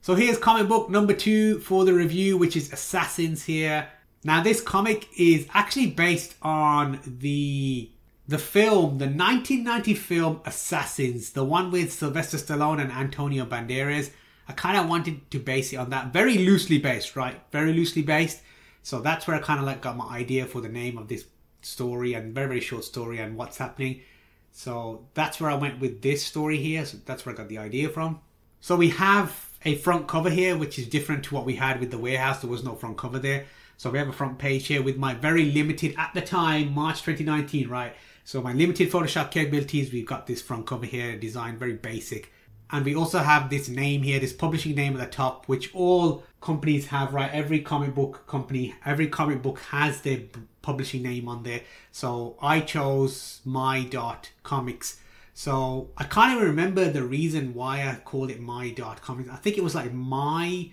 So here's comic book number 2 for the review, which is Assassins here. Now this comic is actually based on the film, the 1990 film Assassins, the one with Sylvester Stallone and Antonio Banderas. I kind of wanted to base it on that. Very loosely based, right? Very loosely based. So that's where I kind of like got my idea for the name of this story, and very, very short story and what's happening. So that's where I went with this story here. So that's where I got the idea from. So we have a front cover here, which is different to what we had with the warehouse. There was no front cover there. So we have a front page here with my very limited, at the time, March 2019, right? So my limited Photoshop capabilities, we've got this front cover here, designed very basic. And we also have this name here, this publishing name at the top, which all companies have, right? Every comic book company, every comic book has their publishing name on there. So I chose my.comics. So I can't even remember the reason why I called it my.comics. I think it was like my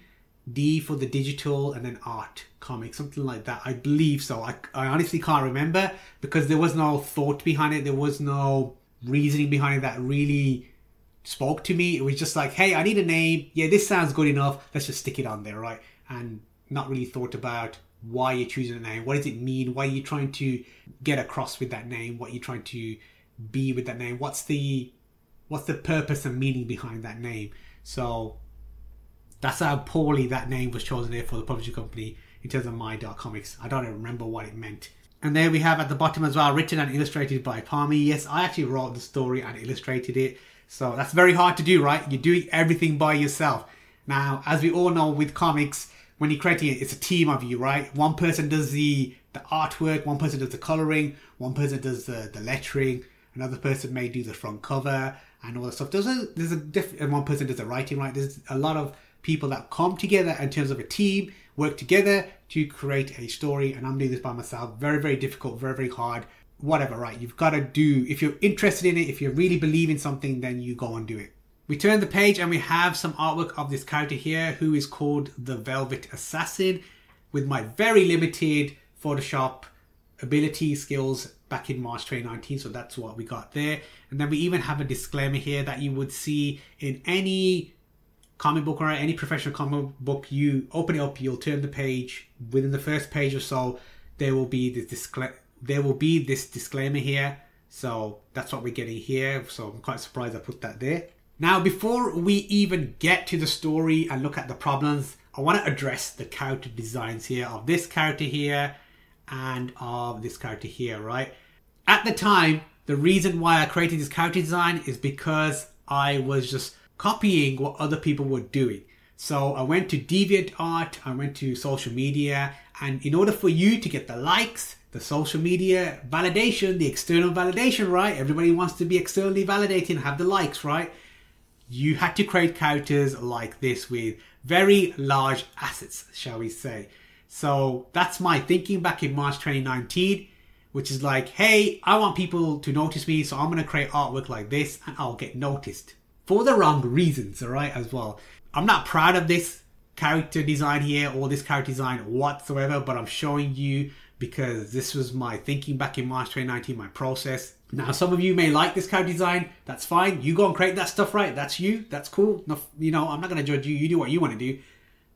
D for the digital and then art comics, something like that. I believe so. I honestly can't remember because there was no thought behind it. There was no reasoning behind it that really spoke to me. It was just like, hey, I need a name. Yeah, this sounds good enough. Let's just stick it on there, right? And not really thought about why you're choosing a name. What does it mean? Why are you trying to get across with that name? What are you trying to be with that name? What's the purpose and meaning behind that name? So that's how poorly that name was chosen there for the publishing company in terms of my.comics. I don't even remember what it meant. And there we have at the bottom as well, written and illustrated by Palmy. Yes, I actually wrote the story and illustrated it. So that's very hard to do, right? You're doing everything by yourself. Now, as we all know with comics, when you're creating it, it's a team of you, right? One person does the artwork, one person does the coloring, one person does the lettering, another person may do the front cover and all that stuff. And one person does the writing, right? There's a lot of people that come together in terms of a team, work together to create a story, and I'm doing this by myself. Very, very difficult, very, very hard. Whatever, right? You've got to do, if you're interested in it, if you really believe in something, then you go and do it. We turn the page and we have some artwork of this character here who is called the Velvet Assassin, with my very limited Photoshop ability skills back in March 2019. So that's what we got there. And then we even have a disclaimer here that you would see in any comic book or any professional comic book. You open it up, you'll turn the page. Within the first page or so, there will be this disclaimer here. So that's what we're getting here. So I'm quite surprised I put that there. Now, before we even get to the story and look at the problems, I want to address the character designs here of this character here and of this character here, right? At the time, the reason why I created this character design is because I was just copying what other people were doing. So I went to DeviantArt, I went to social media, and in order for you to get the likes, the social media validation, the external validation, right? Everybody wants to be externally validated and have the likes, right? You had to create characters like this with very large assets, shall we say. So that's my thinking back in March 2019, which is like, hey, I want people to notice me, so I'm going to create artwork like this and I'll get noticed. For the wrong reasons, all right, as well. I'm not proud of this character design here or this character design whatsoever, but I'm showing you because this was my thinking back in March 2019, my process. Now, some of you may like this character design. That's fine. You go and create that stuff, right? That's you. That's cool. No, you know, I'm not going to judge you. You do what you want to do.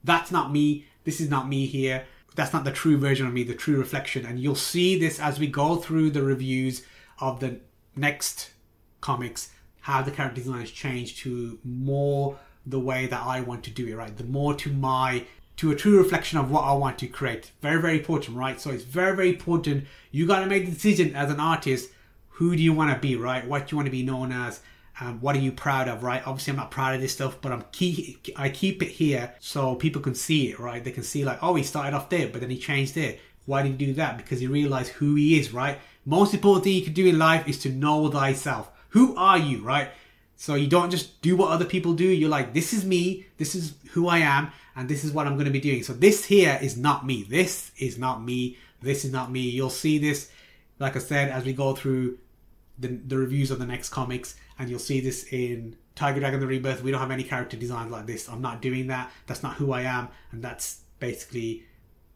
That's not me. This is not me here. That's not the true version of me, the true reflection. And you'll see this as we go through the reviews of the next comics, how the character design has changed to more the way that I want to do it, right? The more to a true reflection of what I want to create. Very, very important, right? So it's very, very important. You got to make the decision as an artist. Who do you want to be, right? What do you want to be known as? What are you proud of, right? Obviously, I'm not proud of this stuff, but I keep it here so people can see it, right? They can see like, oh, he started off there, but then he changed there. Why did he do that? Because he realized who he is, right? Most important thing you can do in life is to know thyself. Who are you, right? So you don't just do what other people do. You're like, this is me. This is who I am. And this is what I'm going to be doing. So this here is not me. This is not me. This is not me. You'll see this, like I said, as we go through the reviews of the next comics. And you'll see this in Tiger Dragon the Rebirth. We don't have any character designs like this. I'm not doing that. That's not who I am. And that's basically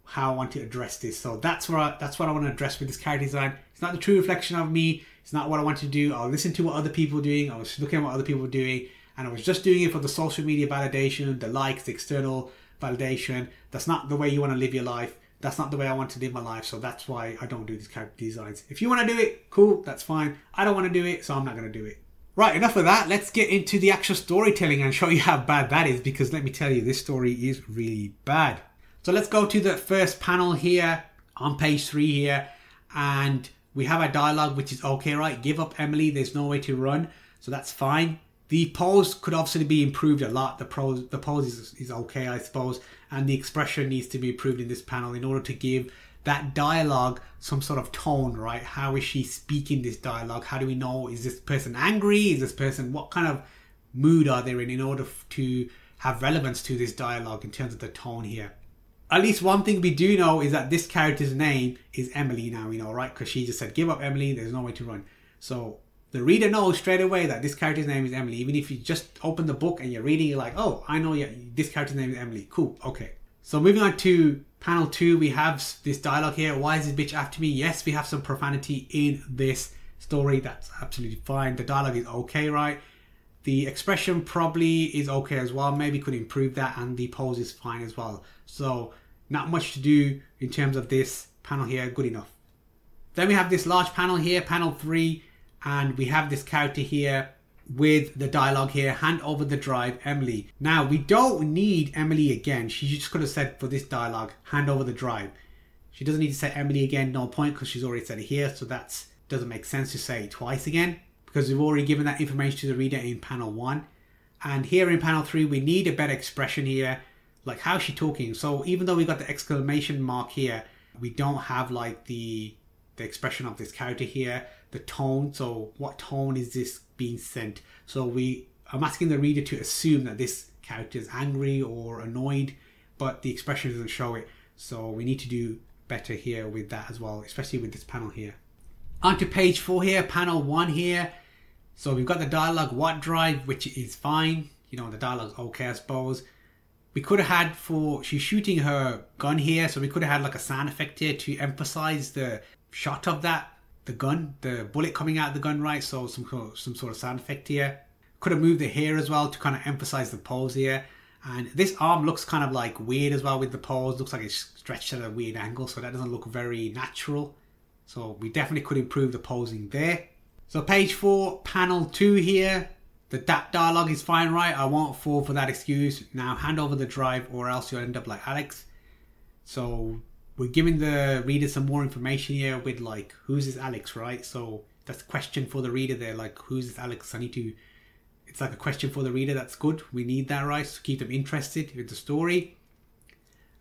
how I want to address this. So that's what I want to address with this character design. It's not the true reflection of me. It's not what I want to do. I'll listen to what other people are doing. I was looking at what other people are doing. and I was just doing it for the social media validation, the likes, the external validation. That's not the way you want to live your life. That's not the way I want to live my life. So that's why I don't do these character designs. If you want to do it, cool, that's fine. I don't want to do it, so I'm not going to do it. Right, enough of that. Let's get into the actual storytelling and show you how bad that is, because let me tell you, this story is really bad. So let's go to the first panel here on page 3 here, and we have a dialogue which is okay, right? Give up, Emily. There's no way to run, so that's fine. The pose could obviously be improved a lot. The pose is okay, I suppose, and the expression needs to be improved in this panel in order to give that dialogue some sort of tone, right? How is she speaking this dialogue? How do we know, is this person angry? Is this person, what kind of mood are they in order to have relevance to this dialogue in terms of the tone here? At least one thing we do know is that this character's name is Emily now, you know, right? Because she just said, give up, Emily, there's no way to run. So the reader knows straight away that this character's name is Emily. Even if you just open the book and you're reading, you're like, oh, I know, yeah, this character's name is Emily. Cool, okay. So moving on to panel 2, we have this dialogue here. Why is this bitch after me? Yes, we have some profanity in this story. That's absolutely fine. The dialogue is okay, right? The expression probably is okay as well. Maybe could improve that, and the pose is fine as well. So not much to do in terms of this panel here. Good enough. Then we have this large panel here, panel 3, and we have this character here with the dialogue here, hand over the drive, Emily. Now, we don't need Emily again. She just could have said for this dialogue, hand over the drive. She doesn't need to say Emily again, no point, because she's already said it here, so that doesn't make sense to say it twice again, because we've already given that information to the reader in panel 1. And here in panel 3, we need a better expression here, like how's she talking? So even though we got the exclamation mark here, we don't have like the expression of this character here, the tone. So what tone is this being sent? So I'm asking the reader to assume that this character is angry or annoyed, but the expression doesn't show it. So we need to do better here with that as well, especially with this panel here. On to page 4 here, panel 1 here. So we've got the dialogue, what drive, which is fine. You know, the dialogue's okay, I suppose. We could have had she's shooting her gun here, so we could have had like a sound effect here to emphasize the shot of that, the gun, the bullet coming out of the gun, right? So some sort of sound effect here. Could have moved the hair as well to kind of emphasize the pose here. And this arm looks kind of like weird as well with the pose. Looks like it's stretched at a weird angle, so that doesn't look very natural. So we definitely could improve the posing there. So page 4, panel 2 here. That dialogue is fine, right? I won't fall for that excuse. Now hand over the drive or else you'll end up like Alex. So we're giving the reader some more information here with like, who's this Alex, right? So that's a question for the reader there, like, who's this Alex? It's like a question for the reader. That's good. We need that, right? To keep them interested with the story.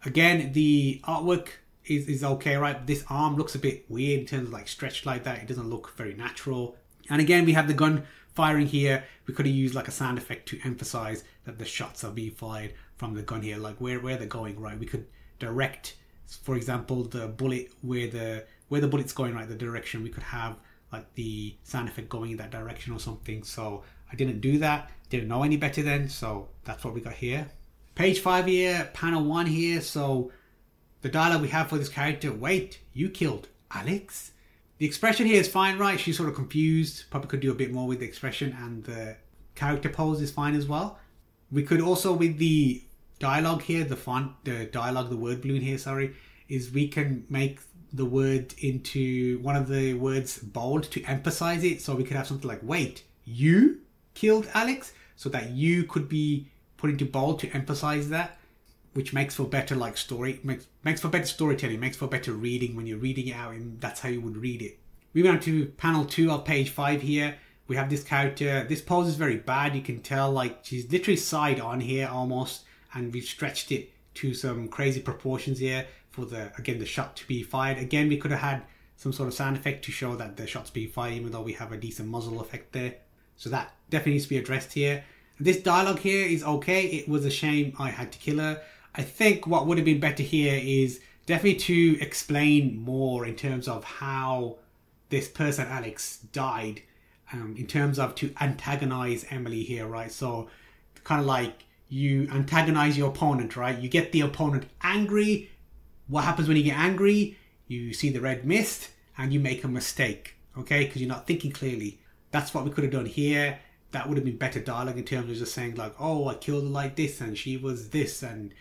Again, the artwork is okay, right? This arm looks a bit weird in terms of like stretched like that. It doesn't look very natural. And again, we have the gun firing here. We could have used like a sound effect to emphasize that the shots are being fired from the gun here, like where they're going, right? We could direct, for example, the bullet where the bullet's going, right? The direction. We could have like the sound effect going in that direction or something. So I didn't do that. Didn't know any better then. So that's what we got here. Page 5 here, panel 1 here. So the dialogue we have for this character, wait, you killed Alex? The expression here is fine, right? She's sort of confused. Probably could do a bit more with the expression, and the character pose is fine as well. We could also, with the dialogue here, the font, the dialogue, the word balloon here, sorry, is we can make the word into one of the words bold to emphasize it. So we could have something like, wait, you killed Alex? So that you could be put into bold to emphasize that, which makes for better like makes for better storytelling, makes for better reading when you're reading it out, and that's how you would read it. Moving on to panel 2 of page 5 here, we have this character. This pose is very bad. You can tell like she's literally side on here almost, and we've stretched it to some crazy proportions here for the shot to be fired. Again, we could have had some sort of sound effect to show that the shot's being fired, even though we have a decent muzzle effect there. So that definitely needs to be addressed here. This dialogue here is okay. It was a shame I had to kill her. I think what would have been better here is definitely to explain more in terms of how this person, Alex, died, in terms of to antagonize Emily here, right? So kind of like you antagonize your opponent, right? You get the opponent angry. What happens when you get angry? You see the red mist and you make a mistake, okay? Because you're not thinking clearly. That's what we could have done here. that would have been better dialogue in terms of just saying like, oh, I killed her like this and she was this, and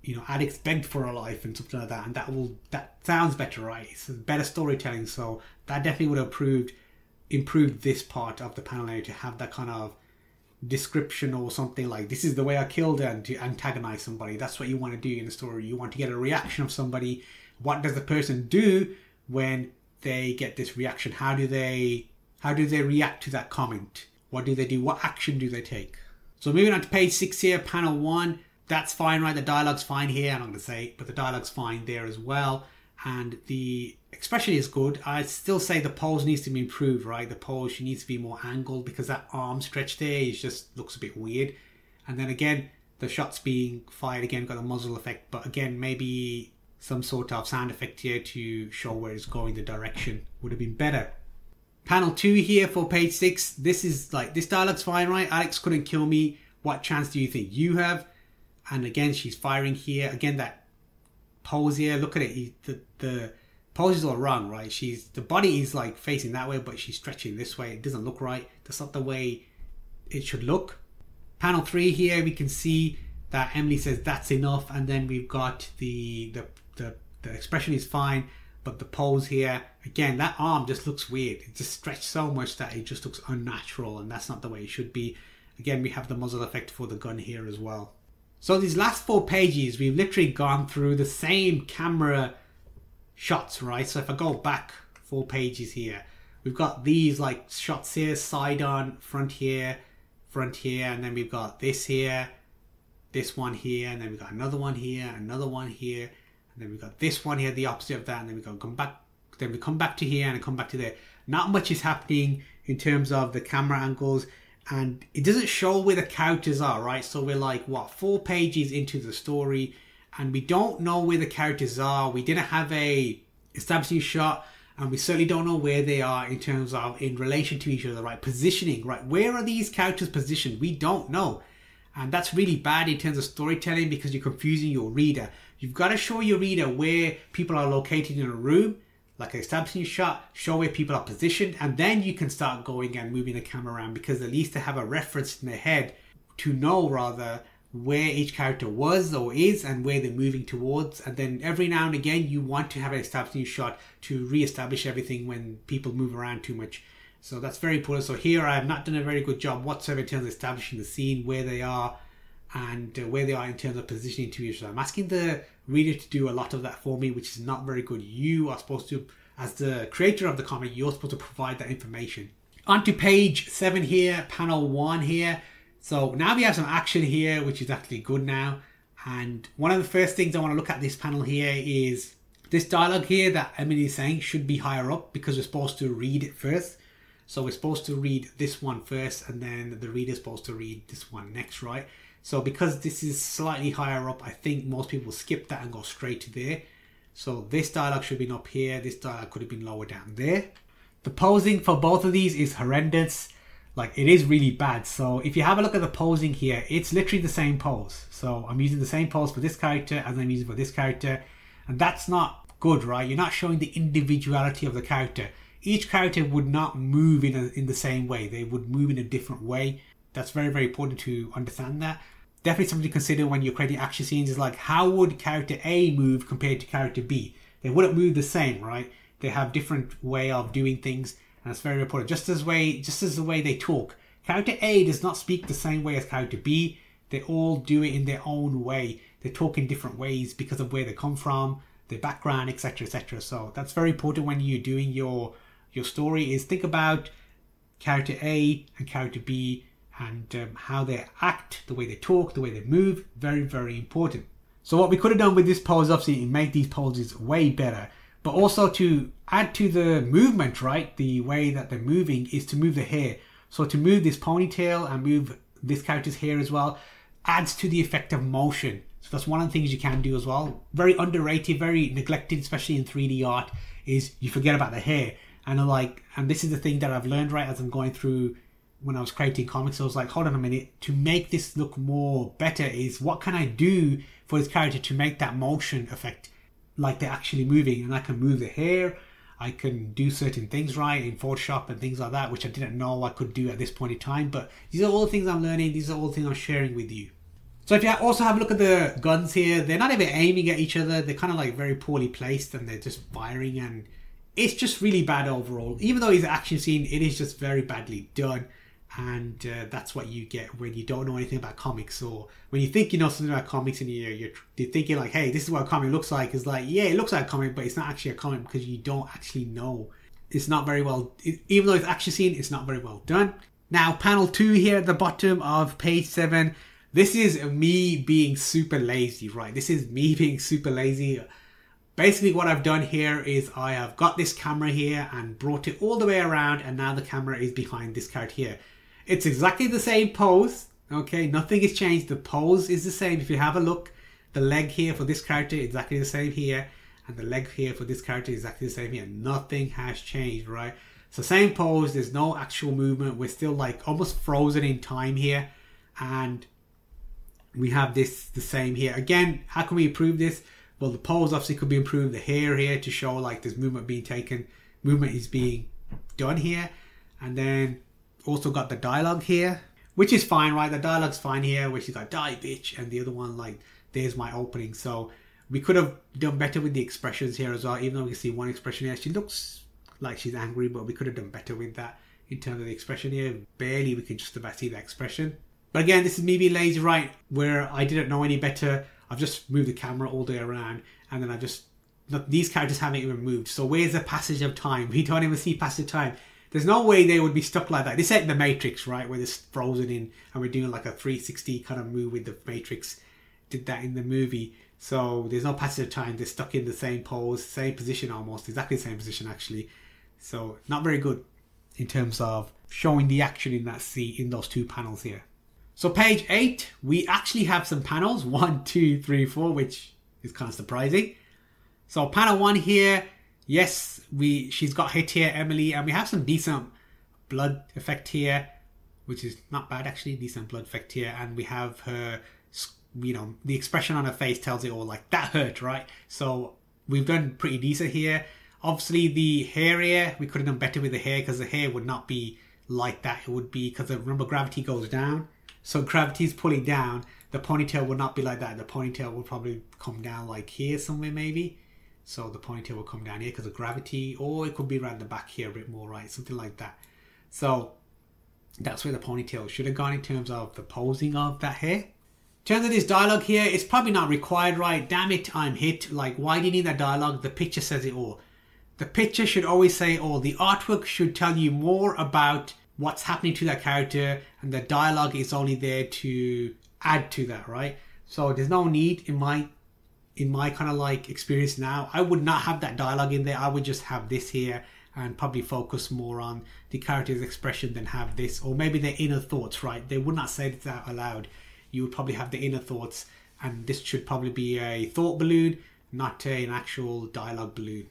you know, addicts begged for her life and something like that, and that sounds better, right? It's better storytelling. So that definitely would have improved this part of the panel area, to have that kind of description or something like, this is the way I killed her, and to antagonize somebody. That's what you want to do in a story. You want to get a reaction of somebody. What does the person do when they get this reaction? How do they react to that comment? What do they do? What action do they take? So moving on to page 6 here, panel 1. That's fine, right? The dialogue's fine here. I'm not going to say, but the dialogue's fine there as well. And the expression is good. I still say the pose needs to be improved, right? The pose, she needs to be more angled, because that arm stretch there is just looks a bit weird. And then again, the shots being fired again got a muzzle effect, but again, maybe some sort of sound effect here to show where it's going, the direction would have been better. Panel 2 here for page 6. This is like, this dialogue's fine, right? Alex couldn't kill me. What chance do you think you have? And again, she's firing here. Again, that pose here, look at it. The pose is all wrong, right? The body is like facing that way, but she's stretching this way. It doesn't look right. That's not the way it should look. Panel 3 here, we can see that Emily says that's enough, and then we've got the expression is fine, but the pose here, again, that arm just looks weird. It just stretched so much that it just looks unnatural, and that's not the way it should be. Again, we have the muzzle effect for the gun here as well. So these last 4 pages, we've literally gone through the same camera shots, right? So if I go back 4 pages here, we've got these like shots here, side on, front here, and then we've got this here, this one here, and then we've got another one here, another one here, and then we've got this one here, the opposite of that, and then we come back, then we come back to here and come back to there. Not much is happening in terms of the camera angles, and it doesn't show where the characters are, right? So we're like, what, 4 pages into the story, and we don't know where the characters are. We didn't have a establishing shot, and we certainly don't know where they are in terms of in relation to each other, right? Positioning, right? Where are these characters positioned? We don't know. And that's really bad in terms of storytelling, because you're confusing your reader. You've got to show your reader where people are located in a room, like an establishing shot, show where people are positioned, and then you can start going and moving the camera around, because at least they have a reference in their head to know rather where each character was or is and where they're moving towards. And then every now and again you want to have an establishing shot to re-establish everything when people move around too much. So that's very important. So here I have not done a very good job whatsoever in terms of establishing the scene, where they are, and where they are in terms of positioning to each other. I'm asking the reader to do a lot of that for me, which is not very good. You are supposed to, as the creator of the comic, you're supposed to provide that information. On to page 7 here, panel 1 here. So now we have some action here, which is actually good now. And one of the first things I want to look at this panel here is this dialogue here that Emily is saying should be higher up, because we're supposed to read it first. So we're supposed to read this one first, and then the reader's supposed to read this one next, right? So because this is slightly higher up, I think most people skip that and go straight to there. So this dialogue should have been up here. This dialogue could have been lower down there. The posing for both of these is horrendous. Like, it is really bad. So if you have a look at the posing here, it's literally the same pose. So I'm using the same pose for this character as I'm using for this character. And that's not good, right? You're not showing the individuality of the character. Each character would not move in the same way. They would move in a different way. That's very, very important to understand that. Definitely something to consider when you're creating action scenes is like, how would character A move compared to character B? They wouldn't move the same, right? They have different way of doing things, and that's very important. Just as the way they talk. Character A does not speak the same way as character B. They all do it in their own way. They talk in different ways because of where they come from, their background, etc., etc. So that's very important when you're doing your story, is think about character A and character B, and how they act, the way they talk, the way they move. Very, very important. So what we could have done with this pose, obviously, is make these poses way better, but also to add to the movement, right? The way that they're moving is to move the hair. So to move this ponytail and move this character's hair as well adds to the effect of motion. So that's one of the things you can do as well. Very underrated, very neglected, especially in 3D art, is you forget about the hair. And this is the thing that I've learned, right, as I'm going through when I was creating comics. I was like, hold on a minute, to make this look more better is what can I do for this character to make that motion effect like they're actually moving. And I can move the hair, I can do certain things right in Photoshop and things like that, which I didn't know I could do at this point in time. But these are all the things I'm learning. These are all the things I'm sharing with you. So if you also have a look at the guns here, they're not even aiming at each other. They're kind of like very poorly placed and they're just firing, and it's just really bad overall. Even though it's an action scene, it is just very badly done. And that's what you get when you don't know anything about comics, or when you think you know something about comics and you're thinking like, hey, this is what a comic looks like. It's like, yeah, it looks like a comic, but it's not actually a comic because you don't actually know. It's not very well, even though it's action scene, it's not very well done. Now, panel 2 here at the bottom of page 7. This is me being super lazy, right? This is me being super lazy. Basically what I've done here is I have got this camera here and brought it all the way around, and now the camera is behind this character here. It's exactly the same pose, okay? Nothing has changed. The pose is the same. If you have a look, the leg here for this character is exactly the same here, and the leg here for this character is exactly the same here. Nothing has changed, right? So same pose, there's no actual movement. We're still like almost frozen in time here, and we have this the same here. Again, how can we improve this? Well, the pose obviously could be improved. The hair here to show like there's movement being taken, movement is being done here. And then also got the dialogue here, which is fine, right? The dialogue's fine here, where she's got die bitch, and the other one like there's my opening. So we could have done better with the expressions here as well, even though we can see one expression here. She looks like she's angry, but we could have done better with that in terms of the expression here. Barely we can just about see the expression. But again, this is me being lazy, right? Where I didn't know any better. I've just moved the camera all the way around, and then these characters haven't even moved. So where's the passage of time? We don't even see passage of time. There's no way they would be stuck like that. This ain't the Matrix, right? Where it's frozen in and we're doing like a 360 kind of move with the Matrix. Did that in the movie. So there's no passage of time. They're stuck in the same pose, same position almost. Exactly the same position actually. So not very good in terms of showing the action in that scene, in those two panels here. So page 8, we actually have some panels. 1, 2, 3, 4, which is kind of surprising. So panel 1 here. Yes, she's got hit here, Emily, and we have some decent blood effect here, which is not bad actually, decent blood effect here. And we have her, you know, the expression on her face tells it all, like that hurt, right? So we've done pretty decent here. Obviously the hair here, we could have done better with the hair, because the hair would not be like that. It would be, because remember gravity goes down. So gravity is pulling down, the ponytail would not be like that. The ponytail will probably come down like here somewhere maybe. So the ponytail will come down here because of gravity, or it could be around the back here a bit more, right? Something like that. So that's where the ponytail should have gone in terms of the posing of that hair. In terms of this dialogue here, it's probably not required, right? Damn it, I'm hit. Like, why do you need that dialogue? The picture says it all. The picture should always say it all. The artwork should tell you more about what's happening to that character, and the dialogue is only there to add to that, right? So there's no need in my kind of like experience now. I would not have that dialogue in there. I would just have this here and probably focus more on the character's expression than have this, or maybe their inner thoughts, right? They would not say this out aloud. You would probably have the inner thoughts, and this should probably be a thought balloon, not an actual dialogue balloon.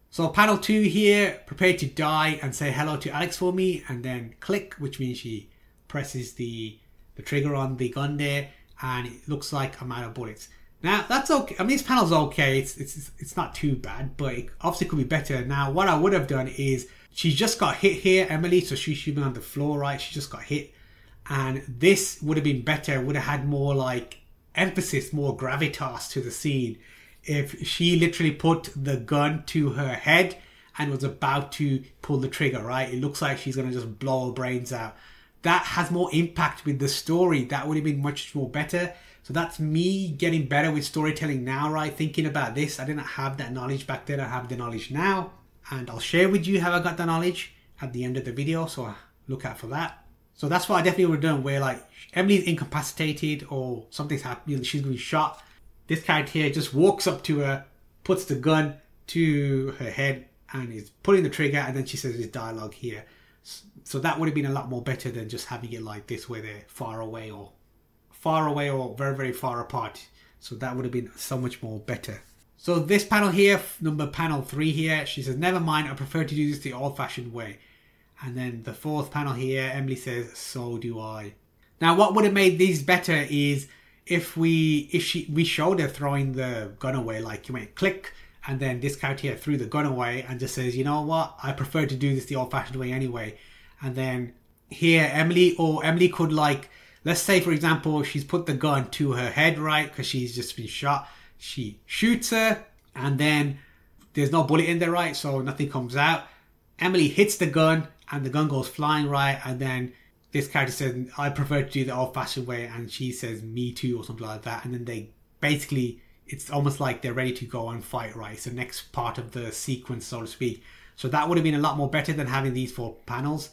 So panel 2 here, prepare to die and say hello to Alex for me, and then click, which means she presses the trigger on the gun there, and it looks like I'm out of bullets. Now that's okay. I mean, this panel's okay. It's not too bad, but it obviously could be better. Now what I would have done is, she just got hit here, Emily, so she should be on the floor, right? She just got hit, and this would have been better. Would have had more like emphasis, more gravitas to the scene if she literally put the gun to her head and was about to pull the trigger, right? It looks like she's gonna just blow her brains out. That has more impact with the story. That would have been much more better. So that's me getting better with storytelling now, right? Thinking about this. I didn't have that knowledge back then. I have the knowledge now, and I'll share with you how I got the knowledge at the end of the video, so look out for that. So that's what I definitely would have done, where like Emily's incapacitated or something's happened, she's going to be shot. This character here just walks up to her, puts the gun to her head, and is pulling the trigger, and then she says this dialogue here. So that would have been a lot more better than just having it like this, where they're far away or very, very far apart. So that would have been so much more better. So this panel here, panel 3 here, she says, never mind, I prefer to do this the old-fashioned way. And then the 4th panel here, Emily says, so do I. Now what would have made these better is if we showed her throwing the gun away, like you went click, and then this character here threw the gun away and just says, you know what, I prefer to do this the old-fashioned way anyway. And then here Emily could, like, let's say for example she's put the gun to her head, right, because she's just been shot. She shoots her and then there's no bullet in there, right, so nothing comes out. Emily hits the gun and the gun goes flying, right, and then this character says, I prefer to do the old-fashioned way, and she says, me too, or something like that. And then they basically, it's almost like they're ready to go and fight, right? It's the next part of the sequence, so to speak. So that would have been a lot more better than having these 4 panels.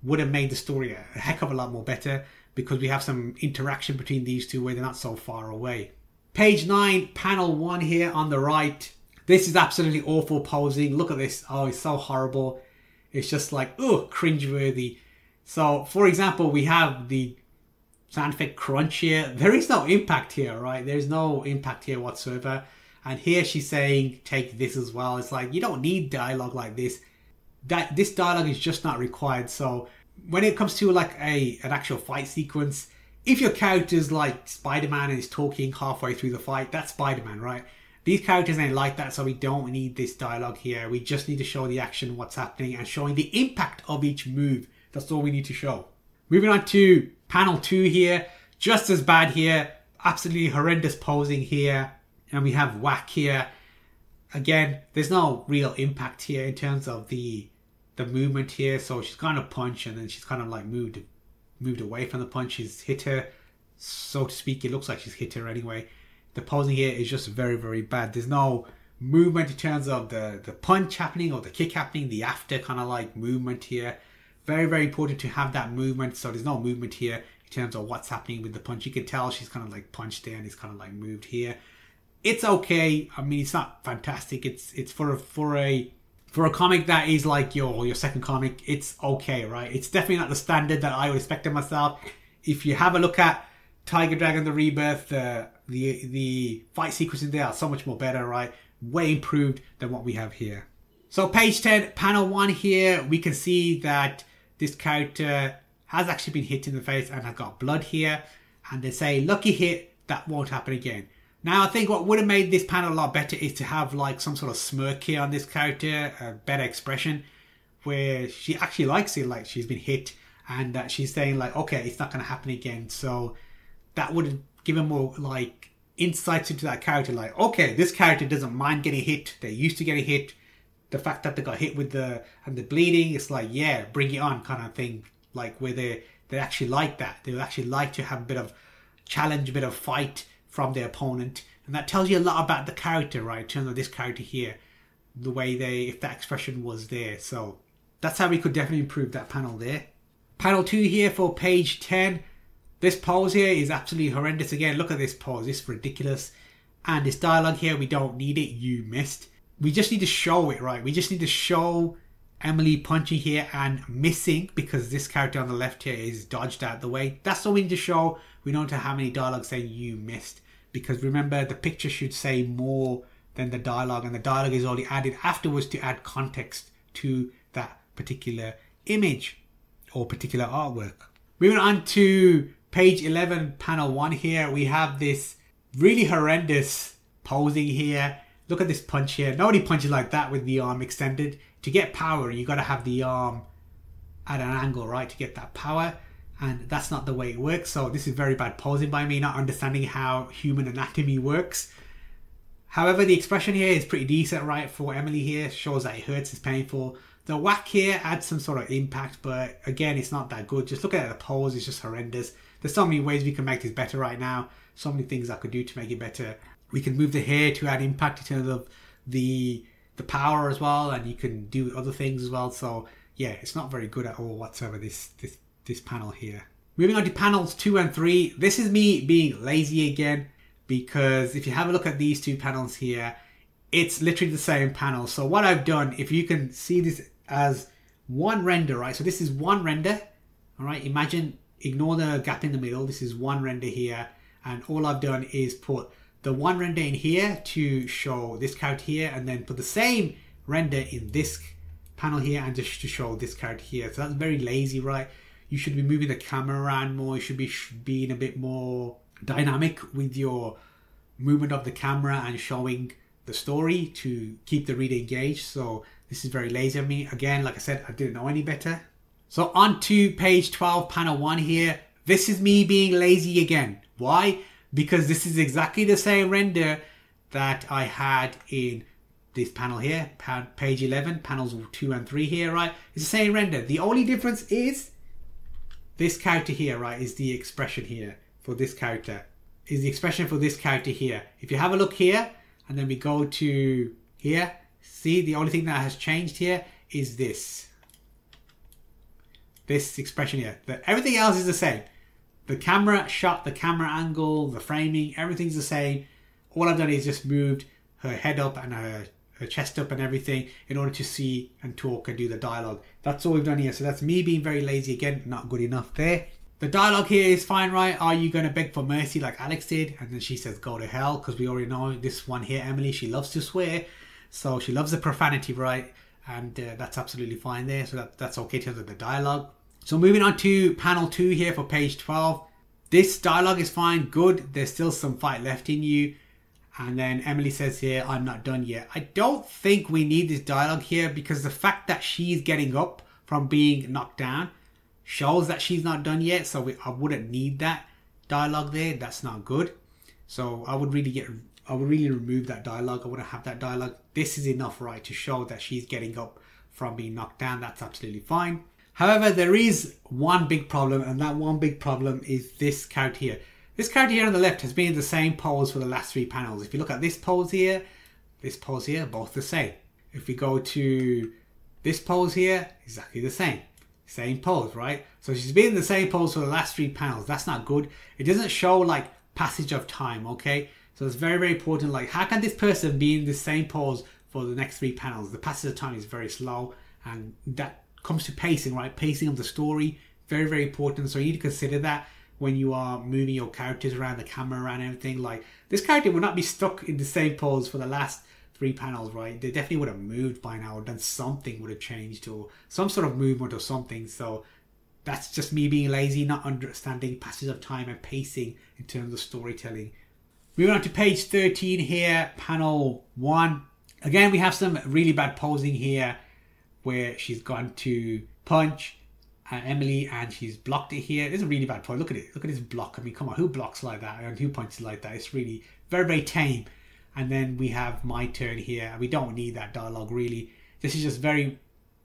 Would have made the story a heck of a lot more better, because we have some interaction between these two where they're not so far away. Page 9, panel 1 here on the right. This is absolutely awful posing. Look at this. Oh, it's so horrible. It's just like, oh, cringeworthy. So, for example, we have the sound effect crunch here. There is no impact here, right? There's no impact here whatsoever. And here she's saying, take this as well. It's like, you don't need dialogue like this. This dialogue is just not required. So, when it comes to like an actual fight sequence, if your character's like Spider-Man and is talking halfway through the fight, that's Spider-Man, right? These characters ain't like that, so we don't need this dialogue here. We just need to show the action, what's happening, and showing the impact of each move. That's all we need to show. Moving on to panel 2 here. Just as bad here. Absolutely horrendous posing here. And we have whack here. Again, there's no real impact here in terms of the movement here. So she's gone to punch and then she's kind of like moved away from the punch. She's hit her, so to speak. It looks like she's hit her anyway. The posing here is just very, very bad. There's no movement in terms of the punch happening or the kick happening. The after kind of like movement here. Very, very important to have that movement. So there's no movement here in terms of what's happening with the punch. You can tell she's kind of like punched there and it's kind of like moved here. It's okay. I mean, it's not fantastic. It's for a comic that is like your second comic. It's okay, right? It's definitely not the standard that I would expect of myself. If you have a look at Tiger Dragon, the Rebirth, the fight sequences there are so much more better, right? Way improved than what we have here. So page 10, panel 1 here, we can see that this character has actually been hit in the face and has got blood here. And they say, lucky hit, that won't happen again. Now, I think what would have made this panel a lot better is to have like some sort of smirk here on this character, a better expression, where she actually likes it, like she's been hit, and that she's saying like, okay, it's not going to happen again. So that would have given more like insights into that character, like, okay, this character doesn't mind getting hit. They're used to getting hit. The fact that they got hit with the bleeding, it's like, yeah, bring it on kind of thing. Like where they actually like that. They would actually like to have a bit of challenge, a bit of fight from their opponent. And that tells you a lot about the character, right? In terms of this character here. The way if that expression was there. So that's how we could definitely improve that panel there. Panel 2 here for page 10. This pose here is absolutely horrendous again. Look at this pose. It's ridiculous. And this dialogue here, we don't need it. You missed. We just need to show it, right? We just need to show Emily punching here and missing, because this character on the left here is dodged out the way. That's all we need to show. We don't have any dialogue saying you missed, because remember, the picture should say more than the dialogue, and the dialogue is only added afterwards to add context to that particular image or particular artwork. Moving on to page 11, panel 1 here, we have this really horrendous posing here. Look at this punch here. Nobody punches like that with the arm extended. To get power, you got to have the arm at an angle, right, to get that power. And that's not the way it works. So this is very bad posing by me, not understanding how human anatomy works. However, the expression here is pretty decent, right, for Emily here. Shows that it hurts, it's painful. The whack here adds some sort of impact, but again, it's not that good. Just look at the pose, it's just horrendous. There's so many ways we can make this better right now. So many things I could do to make it better. We can move the hair to add impact in terms of the power as well, and you can do other things as well. So yeah, it's not very good at all whatsoever, this panel here. Moving on to panels 2 and 3. This is me being lazy again, because if you have a look at these two panels here, it's literally the same panel. So what I've done, if you can see this as one render, right? So this is one render, all right? Imagine, ignore the gap in the middle. This is one render here, and all I've done is put the one render in here to show this character here, and then put the same render in this panel here and just to show this character here. So that's very lazy, right? You should be moving the camera around more. You should be being a bit more dynamic with your movement of the camera and showing the story to keep the reader engaged. So this is very lazy of me. Again, like I said, I didn't know any better. So on to page 12, panel 1 here. This is me being lazy again. Why? Because this is exactly the same render that I had in this panel here, page 11, panels 2 and 3 here, right? It's the same render. The only difference is this character here, right, is the expression here for this character. Is the expression for this character here. If you have a look here, and then we go to here, see the only thing that has changed here is this expression here. Everything else is the same. The camera shot, the camera angle, the framing, everything's the same. All I've done is just moved her head up and her chest up and everything in order to see and talk and do the dialogue. That's all we've done here. So that's me being very lazy again, not good enough there. The dialogue here is fine, right? Are you going to beg for mercy like Alex did? And then she says, go to hell, because we already know this one here, Emily, she loves to swear. So she loves the profanity, right? And that's absolutely fine there. So that's okay in terms of the dialogue. So moving on to panel 2 here for page 12. This dialogue is fine, good. There's still some fight left in you. And then Emily says here, I'm not done yet. I don't think we need this dialogue here, because the fact that she's getting up from being knocked down shows that she's not done yet. So I wouldn't need that dialogue there. That's not good. So I would really remove that dialogue. I wouldn't have that dialogue. This is enough, right, to show that she's getting up from being knocked down. That's absolutely fine. However, there is one big problem, and that one big problem is this character here. This character here on the left has been in the same pose for the last 3 panels. If you look at this pose here, both the same. If we go to this pose here, exactly the same. Same pose, right? So she's been in the same pose for the last 3 panels. That's not good. It doesn't show like passage of time, okay? So it's very, very important. Like, how can this person be in the same pose for the next 3 panels? The passage of time is very slow, and that comes to pacing, right? Pacing of the story, very, very important. So you need to consider that when you are moving your characters around, the camera around, everything. Like, this character would not be stuck in the same pose for the last 3 panels, right? They definitely would have moved by now, or done something would have changed, or some sort of movement or something. So that's just me being lazy, not understanding passage of time and pacing in terms of storytelling. Moving on to page 13 here, panel 1. Again, we have some really bad posing here, where she's gone to punch Emily and she's blocked it here. It's a really bad pose. Look at it. Look at this block. I mean, come on, who blocks like that and who punches like that? It's really very, very tame. And then we have my turn here. We don't need that dialogue really. This is just very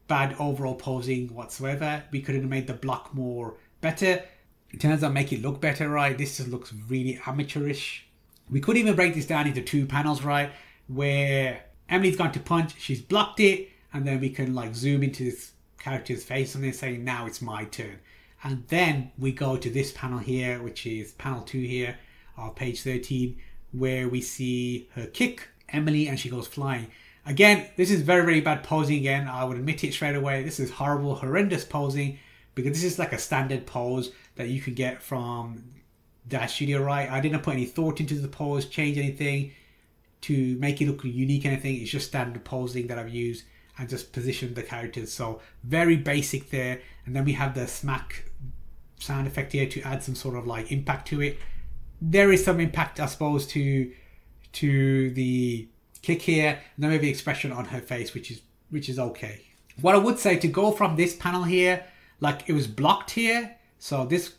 bad overall posing whatsoever. We could have made the block more better. In terms of make it look better, right? This just looks really amateurish. We could even break this down into 2 panels, right? Where Emily's gone to punch, she's blocked it, and then we can like zoom into this character's face and then say, now it's my turn. And then we go to this panel here, which is panel 2 here, page 13, where we see her kick Emily and she goes flying. Again, this is very, very bad posing again. I would admit it straight away. This is horrible, horrendous posing, because this is like a standard pose that you can get from Daz Studio, right? I didn't put any thought into the pose, change anything to make it look unique, anything. It's just standard posing that I've used and just positioned the characters. So very basic there. And then we have the smack sound effect here to add some sort of like impact to it. There is some impact, I suppose, to the kick here. And then we have the expression on her face, which is okay. What I would say, to go from this panel here, like it was blocked here. So this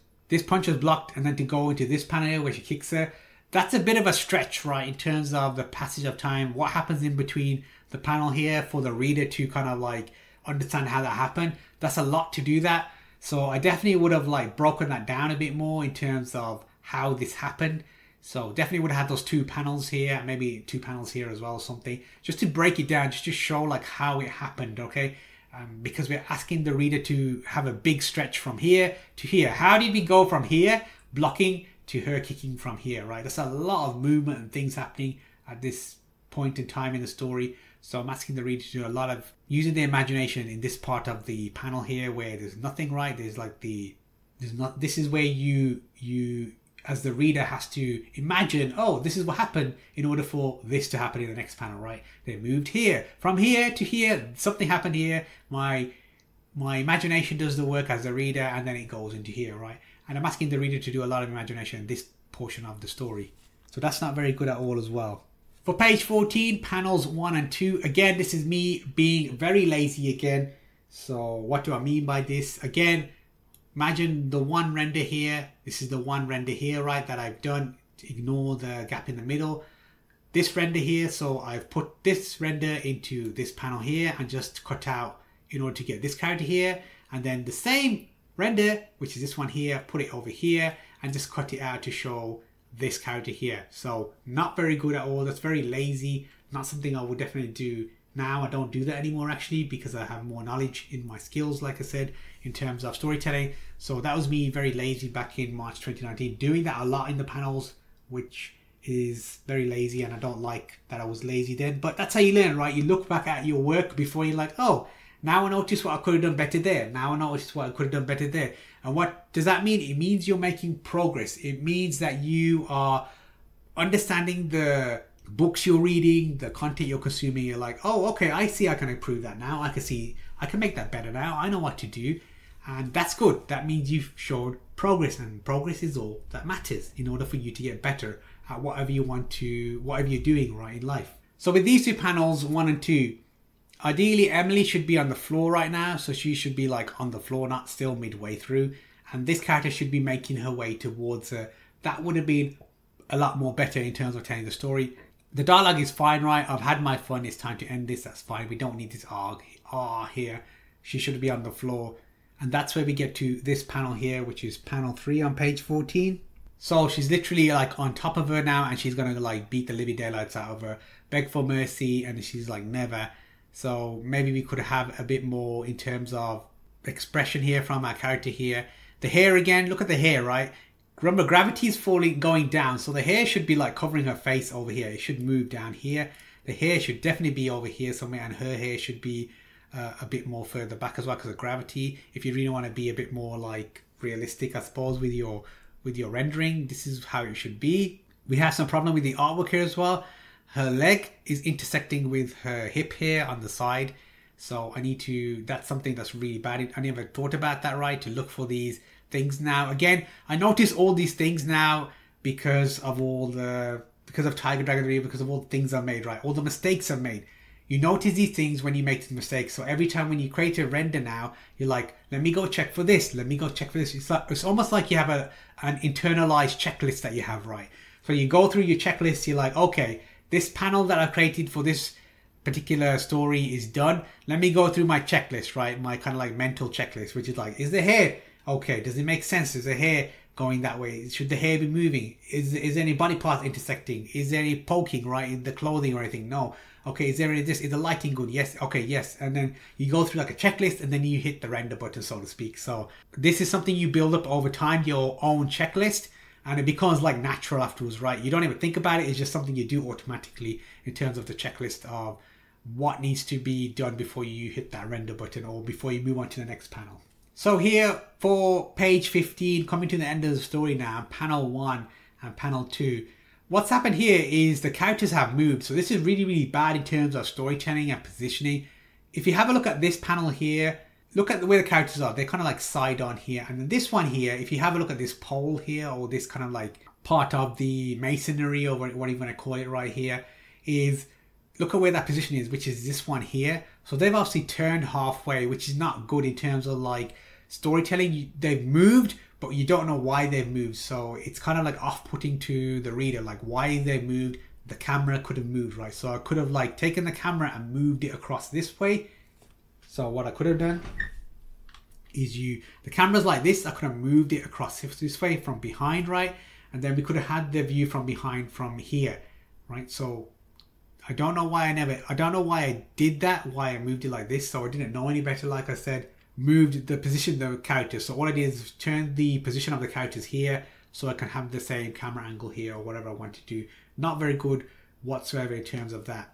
punch was blocked, and then to go into this panel here where she kicks her, that's a bit of a stretch, right, in terms of the passage of time. What happens in between the panel here for the reader to kind of like understand how that happened. That's a lot to do that. So I definitely would have like broken that down a bit more in terms of how this happened. So definitely would have had those 2 panels here, maybe 2 panels here as well, something, just to break it down, just to show like how it happened, okay? Because we're asking the reader to have a big stretch from here to here. How did we go from here, blocking, to her kicking from here, right? There's a lot of movement and things happening at this point in time in the story. So I'm asking the reader to do a lot of using the imagination in this part of the panel here, where there's nothing, right? There's like this is where you as the reader has to imagine, oh, this is what happened in order for this to happen in the next panel, right? They moved here, from here to here, something happened here. My imagination does the work as the reader, and then it goes into here, right? And I'm asking the reader to do a lot of imagination in this portion of the story. So that's not very good at all as well. For page 14, panels 1 and 2, again, this is me being very lazy again. So what do I mean by this? Again, imagine the one render here. This is the one render here, right, that I've done. Ignore the gap in the middle. This render here, so I've put this render into this panel here and just cut out in order to get this character here. And then the same render, which is this one here, put it over here and just cut it out to show this character here. So not very good at all. That's very lazy. Not something I would definitely do now. I don't do that anymore actually, because I have more knowledge in my skills, like I said, in terms of storytelling. So that was me very lazy back in March 2019, doing that a lot in the panels, which is very lazy, and I don't like that I was lazy then. But that's how you learn, right? You look back at your work before, you're like, oh, now I notice what I could have done better there. Now I notice what I could have done better there. And what does that mean? It means you're making progress. It means that you are understanding the books you're reading, the content you're consuming. You're like, oh, okay, I see I can improve that now. I can see I can make that better now. I know what to do. And that's good. That means you've showed progress, and progress is all that matters in order for you to get better at whatever you want to, whatever you're doing right in life. So with these two panels, 1 and 2, ideally Emily should be on the floor right now. So she should be like on the floor, not still midway through. And this character should be making her way towards her. That would have been a lot more better in terms of telling the story. The dialogue is fine, right? I've had my fun. It's time to end this. That's fine. We don't need this here. She should be on the floor. And that's where we get to this panel here, which is panel 3 on page 14. So she's literally like on top of her now, and she's going to like beat the living daylights out of her, beg for mercy, and she's like, never. So maybe we could have a bit more in terms of expression here from our character here. The hair again, look at the hair, right? Remember, gravity is going down, so the hair should be like covering her face over here. It should move down here. The hair should definitely be over here somewhere, and her hair should be a bit more further back as well because of gravity. If you really want to be a bit more like realistic, I suppose, with your rendering, this is how it should be. We have some problem with the artwork here as well. Her leg is intersecting with her hip here on the side. So that's something that's really bad. I never thought about that, right? To look for these things now. Again, I notice all these things now because of Tiger Dragon 3, because of all the things I've made, right? All the mistakes I've made. You notice these things when you make the mistakes. So every time when you create a render now, you're like, let me go check for this. Let me go check for this. It's almost like you have an internalized checklist that you have, right? So you go through your checklist. You're like, okay, this panel that I created for this particular story is done. Let me go through my checklist, right? My kind of like mental checklist, which is like, is the hair okay? Does it make sense? Is the hair going that way? Should the hair be moving? Is there any body parts intersecting? Is there any poking, right, in the clothing or anything? No. Okay, is there any this? Is the lighting good? Yes. Okay, yes. And then you go through like a checklist, and then you hit the render button, so to speak. So this is something you build up over time, your own checklist, and it becomes like natural afterwards, right? You don't even think about it. It's just something you do automatically in terms of the checklist of what needs to be done before you hit that render button or before you move on to the next panel. So here for page 15, coming to the end of the story now, panel 1 and panel 2. What's happened here is the characters have moved. So this is really, really bad in terms of storytelling and positioning. If you have a look at this panel here, look at the way the characters are. They're kind of like side on here. And then this one here, if you have a look at this pole here, or this kind of like part of the masonry, or what you want to call it right here, is look at where that position is, which is this one here. So they've obviously turned halfway, which is not good in terms of like storytelling. They've moved, but you don't know why they've moved. So it's kind of like off-putting to the reader, like why they moved. The camera could have moved, right? So I could have like taken the camera and moved it across this way. So what I could have done is the camera's like this. I could have moved it across this way from behind, right? And then we could have had the view from behind from here, right? So I don't know why I did that, why I moved it like this. So I didn't know any better, like I said. Moved the position of the characters. So all I did is turn the position of the characters here so I can have the same camera angle here or whatever I want to do. Not very good whatsoever in terms of that.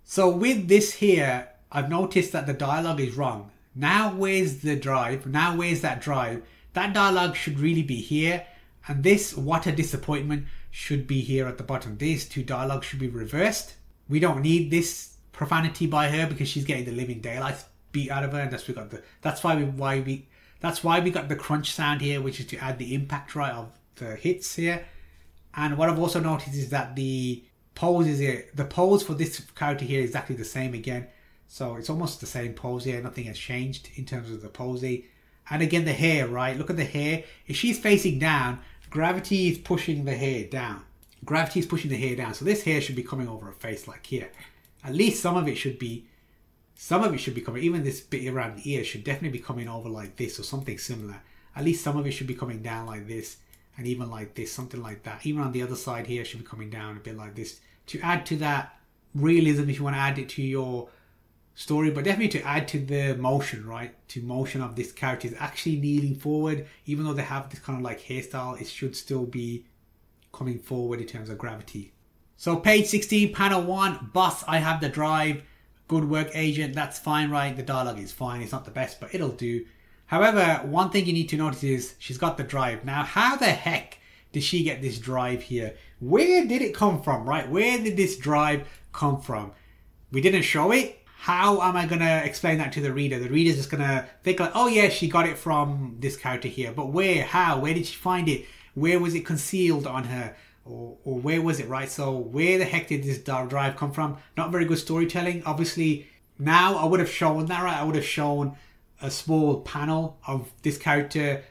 So with this here, I've noticed that the dialogue is wrong. Now where's the drive? Now where's that drive? That dialogue should really be here. And this, what a disappointment, should be here at the bottom. These two dialogues should be reversed. We don't need this profanity by her because she's getting the living daylights beat out of her, and that's why we got the crunch sound here, which is to add the impact, right, of the hits here. And what I've also noticed is that the poses here, the pose for this character here is exactly the same again. So it's almost the same pose here. Nothing has changed in terms of the pose. And again, the hair, right? Look at the hair. If she's facing down, gravity is pushing the hair down. Gravity is pushing the hair down. So this hair should be coming over her face like here. At least some of it should be coming. Even this bit around the ear should definitely be coming over like this or something similar. At least some of it should be coming down like this. And even like this, something like that. Even on the other side here should be coming down a bit like this. To add to that realism, if you want to add it to your story, but definitely to add to the motion, right? To motion of this character is actually kneeling forward. Even though they have this kind of like hairstyle, it should still be coming forward in terms of gravity. So page 16, panel 1, boss, I have the drive. Good work, agent. That's fine, right? The dialogue is fine. It's not the best, but it'll do. However, one thing you need to notice is she's got the drive. Now, how the heck did she get this drive here? Where did it come from, right? Where did this drive come from? We didn't show it. How am I going to explain that to the reader? The reader's just going to think like, oh yeah, she got it from this character here. But where? How? Where did she find it? Where was it concealed on her? Or where was it, right? So where the heck did this drive come from? Not very good storytelling. Obviously, now I would have shown that, right? I would have shown a small panel of this character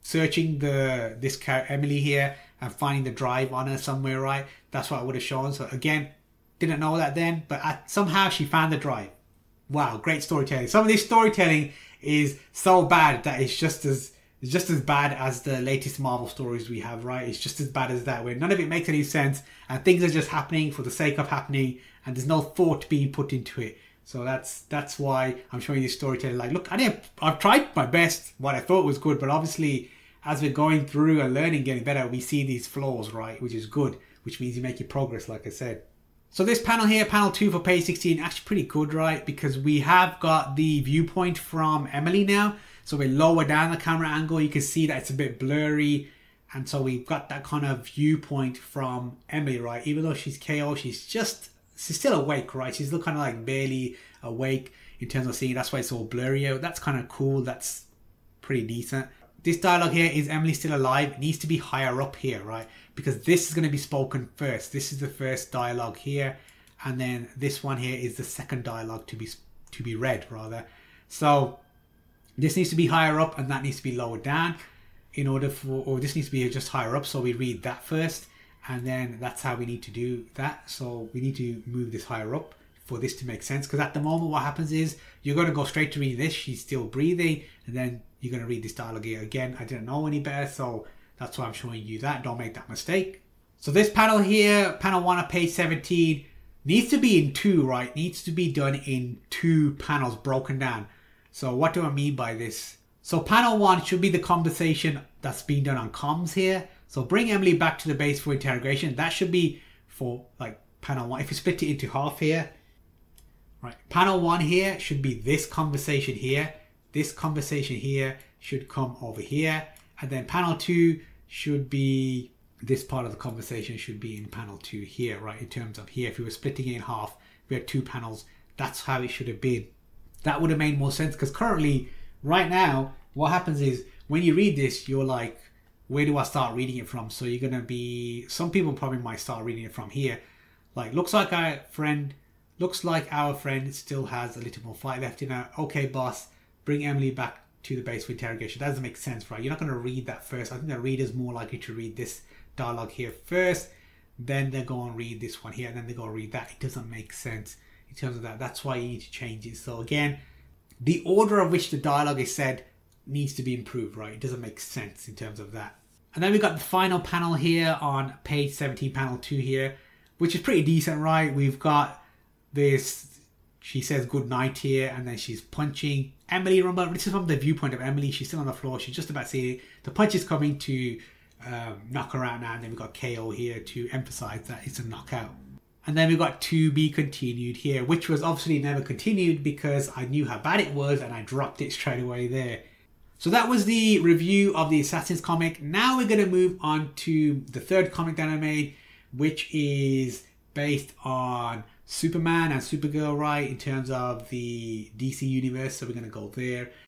searching this character Emily here and finding the drive on her somewhere, right? That's what I would have shown. So again, didn't know that then, but somehow she found the drive. Wow, great storytelling. Some of this storytelling is so bad that it's just as bad as the latest Marvel stories we have, right? It's just as bad as that, where none of it makes any sense and things are just happening for the sake of happening and there's no thought being put into it. So that's why I'm showing you storytelling. Like, look, I've tried my best, what I thought was good, but obviously as we're going through and learning, getting better, we see these flaws, right? Which is good, which means you make your progress, like I said. So this panel here, panel 2 for page 16, actually pretty good, right? Because we have got the viewpoint from Emily now. So we lower down the camera angle, you can see that it's a bit blurry. And so we've got that kind of viewpoint from Emily, right? Even though she's KO, she's still awake, right? She's still kind of like barely awake in terms of seeing. That's why it's all blurry out. That's kind of cool. That's pretty decent. This dialogue here, is Emily still alive? It needs to be higher up here, right? Because this is going to be spoken first. This is the first dialogue here. And then this one here is the second dialogue to be read, rather. So this needs to be higher up and that needs to be lower down in order for, or this needs to be just higher up. So we read that first. And then that's how we need to do that. So we need to move this higher up for this to make sense. Because at the moment what happens is you're going to go straight to read this. She's still breathing. And then you're going to read this dialogue here. Again, I didn't know any better. So that's why I'm showing you that. Don't make that mistake. So this panel here, panel 1 of page 17, needs to be in 2, right? Needs to be done in 2 panels broken down. So what do I mean by this? So panel 1 should be the conversation that's being done on comms here. So bring Emily back to the base for interrogation. That should be for like panel 1. If you split it into half here, right? Panel 1 here should be this conversation here. This conversation here should come over here. And then panel 2 should be, this part of the conversation should be in panel 2 here, right? In terms of here, if we were splitting it in half, we had 2 panels. That's how it should have been. That would have made more sense because currently, right now, what happens is when you read this, you're like, where do I start reading it from? So you're going to be, some people probably might start reading it from here. Like, looks like our friend still has a little more fight left in her. Okay, boss, bring Emily back to the base for interrogation. That doesn't make sense, right? You're not going to read that first. I think the reader's more likely to read this dialogue here first, then they go and read this one here, and then they go read that. It doesn't make sense in terms of that. That's why you need to change it. So again, the order of which the dialogue is said needs to be improved, right? It doesn't make sense in terms of that. And then we've got the final panel here on page 17, panel 2 here, which is pretty decent, right? We've got this, she says good night here, and then she's punching Emily. Remember, this is from the viewpoint of Emily. She's still on the floor. She's just about to see it. The punch is coming to knock her out now, and then we've got KO here to emphasize that it's a knockout. And then we've got to be continued here, which was obviously never continued because I knew how bad it was and I dropped it straight away there. So that was the review of the Assassins comic. Now we're going to move on to the third comic that I made, which is based on Superman and Supergirl, right, in terms of the DC universe. So we're going to go there.